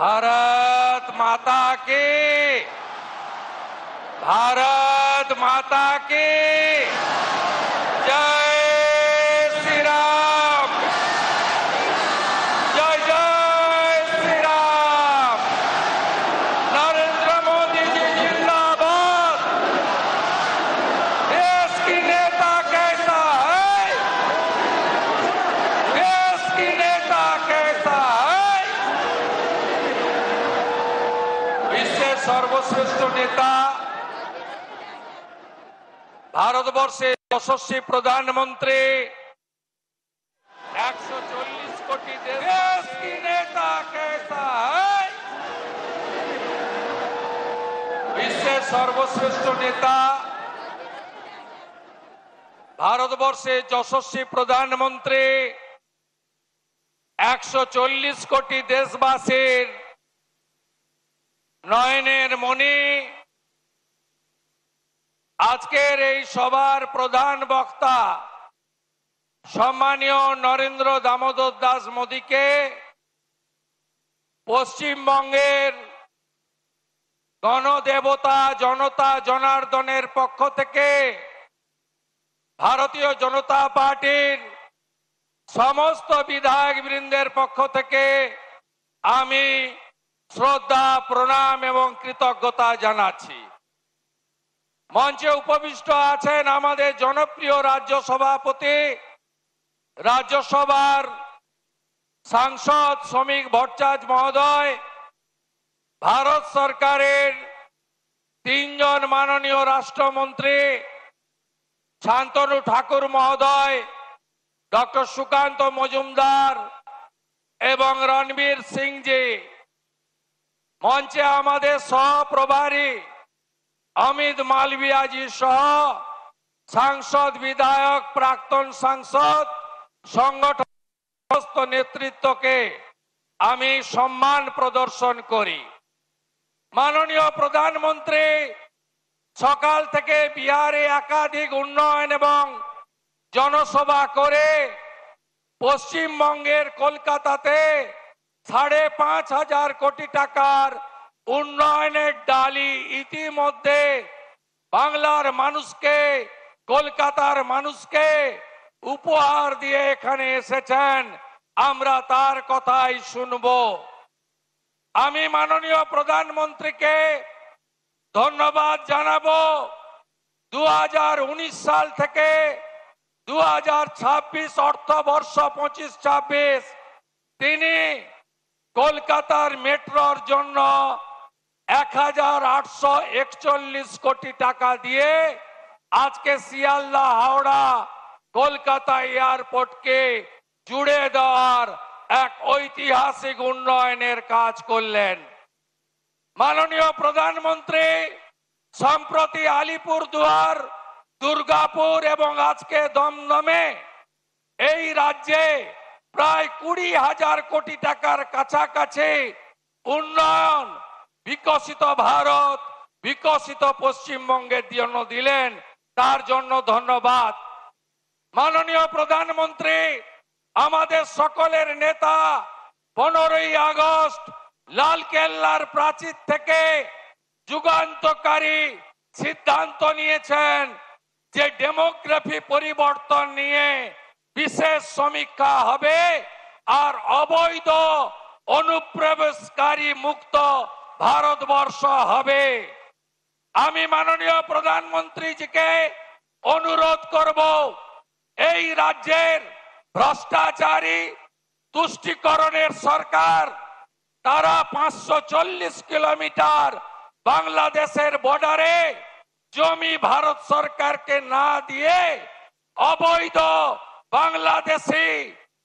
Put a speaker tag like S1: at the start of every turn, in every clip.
S1: भारत माता की, भारत माता की जय श्री राम, जय जय श्री राम। नरेंद्र मोदी जी जिंदाबाद। देश की नेता कैसा है, देश की नेता कैसा है। বিশ্বের সর্বশ্রেষ্ঠ নেতা, ভারতবর্ষের যশস্বী প্রধানমন্ত্রী, 140 কোটি देश की नेता कैसा है। বিশ্বের সর্বশ্রেষ্ঠ নেতা, ভারতবর্ষের যশস্বী প্রধানমন্ত্রী, 140 কোটি দেশবাসীর নয়নের মণি, আজকের এই সভার প্রধান বক্তা সম্মানীয় নরেন্দ্র দামোদর দাস মোদীকে পশ্চিমবঙ্গের গণদেবতা জনতা জনার্দনের পক্ষ থেকে ভারতীয় জনতা পার্টির সমস্ত বিধায়ক বৃন্দের পক্ষ থেকে আমি শ্রদ্ধা প্রণাম এবং কৃতজ্ঞতা জানাচ্ছি। মঞ্চে উপবিষ্ট আছেন আমাদের জনপ্রিয় রাজ্য সভাপতি, রাজ্যসভার সাংসদ শ্রমিক ভট্টাচার্য মহোদয়, ভারত সরকারের 3 জন মাননীয় রাষ্ট্রমন্ত্রী শান্তনু ঠাকুর মহোদয়, ডক্টর সুকান্ত মজুমদার এবং রণবীর সিং জি। মঞ্চে আমাদের সহপ্রভারী অমিত মালভিয়া জি সহ সাংসদ, বিধায়ক, প্রাক্তন সাংসদ, সংগঠন সমস্ত নেতৃত্বকে আমি সম্মান প্রদর্শন করি। মাননীয় প্রধানমন্ত্রী সকাল থেকে বিহারে একাধিক উন্নয়ন এবং জনসভা করে পশ্চিমবঙ্গের কলকাতাতে 5,500 কোটি টাকার উন্নয়নের ডালি ইতিমধ্যে বাংলার মানুষকে, কলকাতার মানুষকে উপহার দিয়ে এখানে এসেছেন। আমরা তার কথাই শুনব। আমি মাননীয় প্রধানমন্ত্রীকে ধন্যবাদ জানাবো। 2019 সাল থেকে 2026 অর্থবর্ষ 25-26 তিনি কলকাতার মেট্রোর জন্য 1,841 কোটি টাকা দিয়ে আজকে শিয়ালদা হাওড়া কলকাতা এয়ারপোর্টকে জুড়ে দেওয়ার এক ঐতিহাসিক উন্নয়নের কাজ করলেন। মাননীয় প্রধানমন্ত্রী সম্প্রতি আলিপুরদুয়ার, দুর্গাপুর এবং আজকে দমদমে এই রাজ্যে প্রায় 20,000 কোটি টাকার কাছাকাছি উন্নয়ন, বিকশিত ভারত, বিকশিত পশ্চিমবঙ্গের জন্য দিলেন। তার জন্য ধন্যবাদ। মাননীয় প্রধানমন্ত্রী আমাদের সকলের নেতা 15ই আগস্ট লালকেল্লার প্রাচীর থেকে যুগান্তকারী সিদ্ধান্ত নিয়েছেন যে ডেমোগ্রাফি পরিবর্তন নিয়ে বিশেষ সমীক্ষা হবে আর অবৈধ অনুপ্রবেশকারী মুক্ত ভারতবর্ষ হবে। আমি মাননীয় প্রধানমন্ত্রীজিকে অনুরোধ করব, এই রাজ্যের ভ্রষ্টাচারী তুষ্টিকরণের সরকার, তারা 540 কিলোমিটার বাংলাদেশের বর্ডারে জমি ভারত সরকারকে না দিয়ে অবৈধ বাংলাদেশি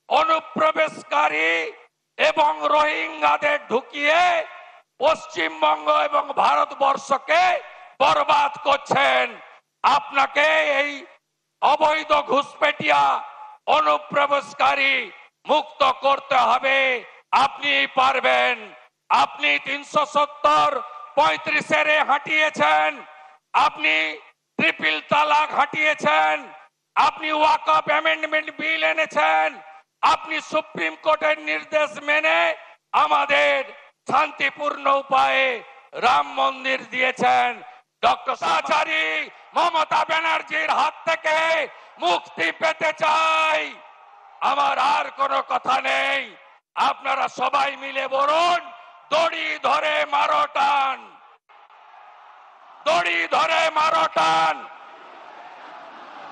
S1: অনুপ্রবেশকারী এবং রোহিঙ্গাদের ঢুকিয়ে পশ্চিমবঙ্গ এবং ভারতবর্ষকে বরবাদ করছেন। আপনাকে এই অবৈধ ঘুষপেটিয়া অনুপ্রবেশকারী মুক্ত করতে হবে। আপনি পারবেন। আপনি 370-35 হাঁটিয়েছেন, আপনি ট্রিপল তালাক হাঁটিয়েছেন, আপনি ওয়াকফ অ্যামেন্ডমেন্ট বিল এনেছেন, আপনি সুপ্রিম কোর্টের নির্দেশ মেনে আমাদের শান্তিপূর্ণ উপায়ে রাম মন্দির দিয়েছেন। ডক্টর আচার্য মমতা ব্যানার্জির হাত থেকে মুক্তি পেতে চাই। আমার আর কোনো কথা নেই, আপনারা সবাই মিলে বলুন, দড়ি ধরে মারো টান, দড়ি ধরে মারো টান,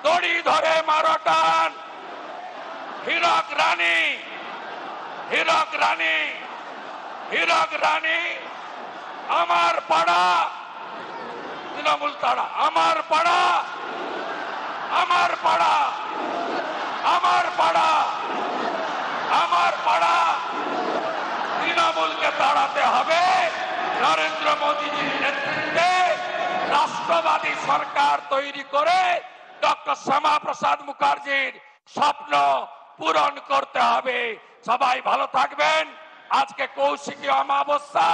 S1: দড়ি ধরে মারো টান। হীরক রানী, হীরক রানী, হীরক রানী আমার পাড়া, তৃণমূল তাড়া আমার পাড়া, আমার পাড়া, আমার পাড়া, আমার পাড়া। তৃণমূলকে তাড়াতে হবে। নরেন্দ্র মোদীজির নেতৃত্বে রাষ্ট্রবাদী সরকার তৈরি করে ডক্টর শ্যামা প্রসাদ মুখার্জির স্বপ্ন পূরণ করতে হবে। সবাই ভালো থাকবেন। আজকে কৌশিকী অমাবস্যা,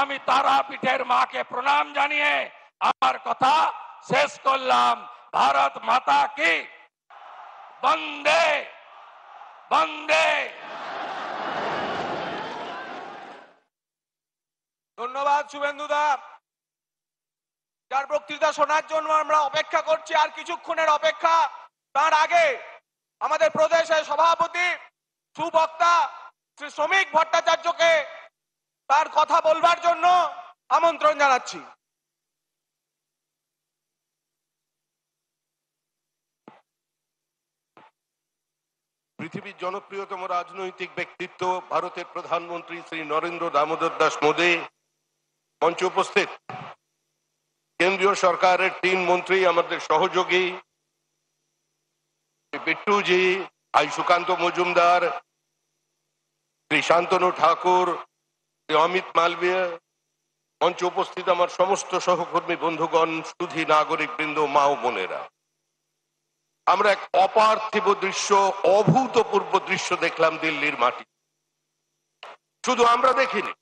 S1: আমি তারাপীঠের মাকে প্রণাম জানিয়ে আমার কথা শেষ করলাম। ভারত মাতা কি বন্দে বন্দে।
S2: ধন্যবাদ শুভেন্দুদা, যার বক্তৃতা শোনার জন্য আমরা অপেক্ষা করছি। আর কিছুক্ষণের অপেক্ষা। তার আগে আমাদের প্রদেশের সভাপতি সুবক্তা শ্রী শ্রমিক ভট্টাচার্যকে তার কথা বলবার জন্য আমন্ত্রণ জানাচ্ছি।
S3: পৃথিবীর জনপ্রিয়তম রাজনৈতিক ব্যক্তিত্ব ভারতের প্রধানমন্ত্রী শ্রী নরেন্দ্র দামোদর দাস মোদী মঞ্চে উপস্থিত, কেন্দ্রীয় সরকারের 3 মন্ত্রী, আমাদের সহযোগী বিট্টুজি, আই সুকান্ত মজুমদার, শ্রী শান্তনু ঠাকুর, শ্রী অমিত মালবিয়া, মঞ্চে উপস্থিত আমার সমস্ত সহকর্মী বন্ধুগণ, সুধী নাগরিক বৃন্দ, মা ও বোনেরা, আমরা এক অপার্থিব দৃশ্য, অভূতপূর্ব দৃশ্য দেখলাম দিল্লির মাটি। শুধু আমরা দেখিনি,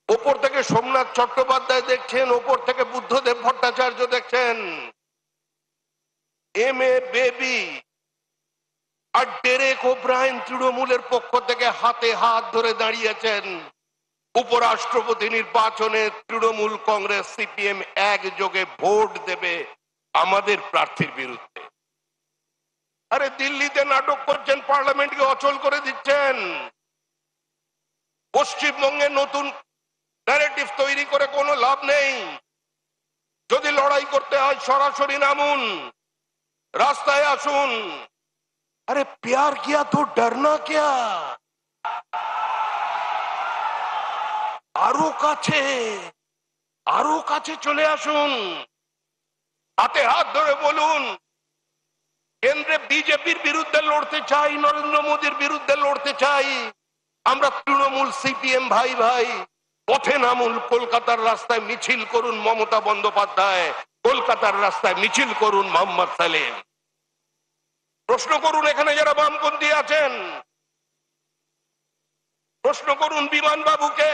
S3: ওপর থেকে সোমনাথ চট্টোপাধ্যায় দেখছেন, ওপর থেকে বুদ্ধদেব ভট্টাচার্য দেখছেন, এম.এ. বেবি আর ডেরেক ওব্রায়েন তৃণমূলের পক্ষ থেকে হাতে হাত ধরে দাঁড়িয়েছেন। উপরাষ্ট্রপতি নির্বাচনে তৃণমূল, কংগ্রেস, সিপিএম একযোগে ভোট দেবে আমাদের প্রার্থীর বিরুদ্ধে। আরে দিল্লিতে নাটক করছেন, পার্লামেন্টকে অচল করে দিচ্ছেন। পশ্চিমবঙ্গে নতুন ন্যারেটিভ তৈরি করে কোনো লাভ নেই। যদি লড়াই করতে হয় সরাসরি নামুন, রাস্তায় আসুন। আরে প্যার কিয়া তো ডরনা ক্যা। আরো কাছে চলে আসুন, হাতে হাত ধরে বলুন, কেন্দ্রে বিজেপির বিরুদ্ধে লড়তে চাই, নরেন্দ্র মোদীর বিরুদ্ধে লড়তে চাই। আমরা তৃণমূল, সিপিএম ভাই ভাই, পথে নামুন। কলকাতার রাস্তায় মিছিল করুন মমতা বন্দ্যোপাধ্যায়, কলকাতার রাস্তায় মিছিল করুন মোহাম্মদ সালেম। প্রশ্ন করুন এখানে যারা বামপন্থী আছেন, প্রশ্ন করুন বিমান বাবুকে,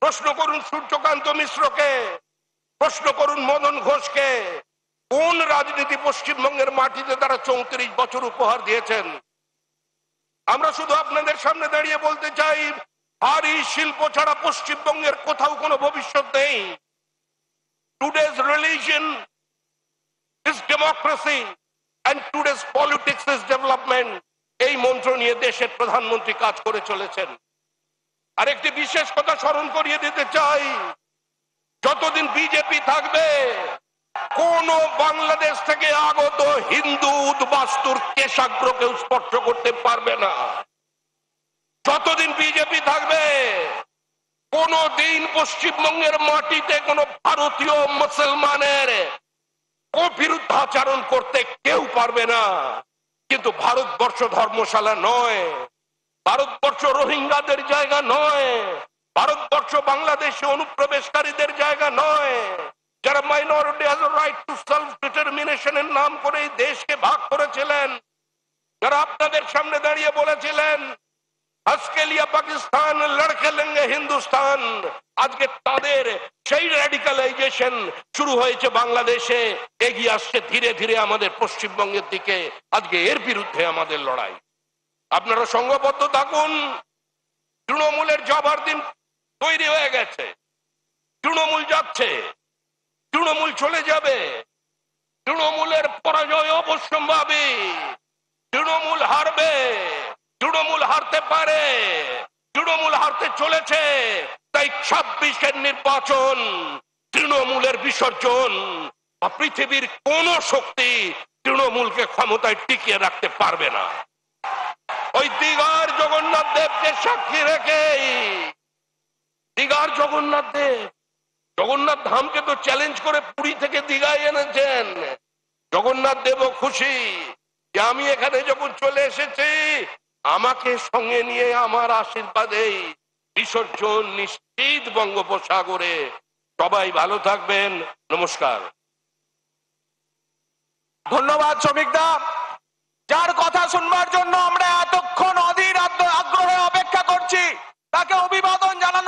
S3: প্রশ্ন করুন সূর্যকান্ত মিশ্রকে, প্রশ্ন করুন মদন ঘোষকে। কোন রাজনীতি পশ্চিমবঙ্গের মাটিতে তারা 34 বছর উপহার দিয়েছেন? আমরা শুধু আপনাদের সামনে দাঁড়িয়ে বলতে চাই, ভারী শিল্প ছাড়া পশ্চিমবঙ্গের কোথাও কোনো ভবিষ্যৎ নেই। Today's religion is democracy and today's politics is development। এই মন্ত্র নিয়ে দেশের প্রধানমন্ত্রী কাজ করে চলেছেন। আরেকটি বিশেষ কথা স্মরণ করিয়ে দিতে চাই, যতদিন বিজেপি থাকবে কোন বাংলাদেশ থেকে আগত হিন্দু উদ্বাস্তুর কেশাগ্র কেউ স্পর্শ করতে পারবে না। যতদিন বিজেপি থাকবে কোন দিন পশ্চিমবঙ্গের মাটিতে কোন ভারতীয় মুসলমানের বিরুদ্ধাচরণ করতে কেউ পারবে না। কিন্তু ভারতবর্ষ ধর্মশালা নয়, ভারতবর্ষ রোহিঙ্গাদের জায়গা নয়, ভারতবর্ষ বাংলাদেশে অনুপ্রবেশকারীদের জায়গা নয়। যারা minority has a right to self ডিটারমিনেশনের নাম করে এই দেশকে ভাগ করেছিলেন, যারা আপনাদের সামনে দাঁড়িয়ে বলেছিলেন আজকে লিয়া পাকিস্তান লড়কে লেঙ্গে হিন্দুস্তান, আজকে তাদের সেই র্যাডিকালাইজেশন শুরু হয়েছে বাংলাদেশে, এগিয়ে আসছে ধীরে ধীরে আমাদের পশ্চিমবঙ্গের দিকে। আজকে এর বিরুদ্ধে আমাদের লড়াই। আপনারা সংঘবদ্ধ থাকুন, তৃণমূলের জবার দিন তৈরি হয়ে গেছে। তৃণমূল যাচ্ছে, তৃণমূল চলে যাবে, তৃণমূলের পরাজয় অবশ্যম্ভাবী, তৃণমূল হারবে, তৃণমূল হারতে পারে, তৃণমূল হারতে চলেছে। তাই 26-এর নির্বাচন তৃণমূলের বিসর্জন। পৃথিবীর কোন শক্তি তৃণমূলকে ক্ষমতায় টিকিয়ে রাখতে পারবে না। ওই দীঘার জগন্নাথ দেবকে সাক্ষী রেখে, দীঘার জগন্নাথ দেব জগন্নাথ ধামকে তো চ্যালেঞ্জ করে পুরী থেকে দীঘায় এনেছেন। জগন্নাথ দেবও খুশি যে আমি এখানে যখন চলে এসেছি আমাকে সঙ্গে নিয়ে আমার আশীর্বাদে বিসর্জন নিশ্চিত বঙ্গোপসাগরে। সবাই ভালো থাকবেন, নমস্কার।
S2: ধন্যবাদ শ্রমিক দা, যার কথা শুনবার জন্য আমরা এতক্ষণ অধীর আগ্রহে অপেক্ষা করছি, তাকে অভিবাদন জানানো